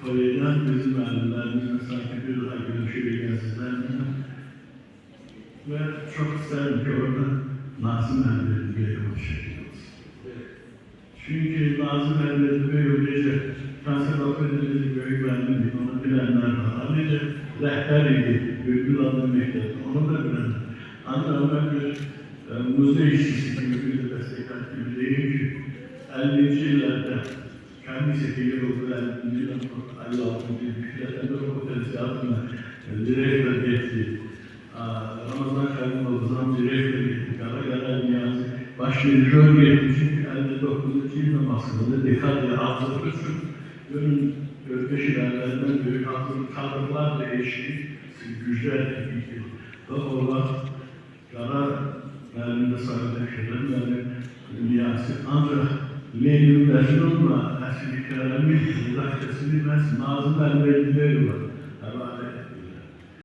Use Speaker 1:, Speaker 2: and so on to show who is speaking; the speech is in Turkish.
Speaker 1: Kore'den bizim müəllimlərimizlə sanki bir daha görüşürük sizlerle. Ve çok isterim ki orada Nazım Elbette Bey'e hoşçakalınız. Çünkü Nazım Elbette Bey o gece konservatörümüzün büyük müəllim, onu bilenler var. Ayrıca rehber idi, Gülgül adlı mektep, onu da bilenler. Ancak ben bir müze işçisi gibi bir destekler gibi değil ki 50. yıllarda kendisi gelir oldu, 50. yıllarda 56. yıllarda o potansiyatına direktör etti. Ramazan Kaybol'dan direktör etti, Kara Niyazi baş dirigör etti. Çünkü 59. yılda Maska'da dekadya hazırlık için bunun Özbeş ilerlerden büyük hazırlık kadrolar değişti, güçler etkildi. Ve onlar Kara Mermide sayılacak şeyler, yani Niyazi ancak Lenin Mecnun'la Əsli Kərəmi redakçısını bilməz, Nazım Əlbeyli var.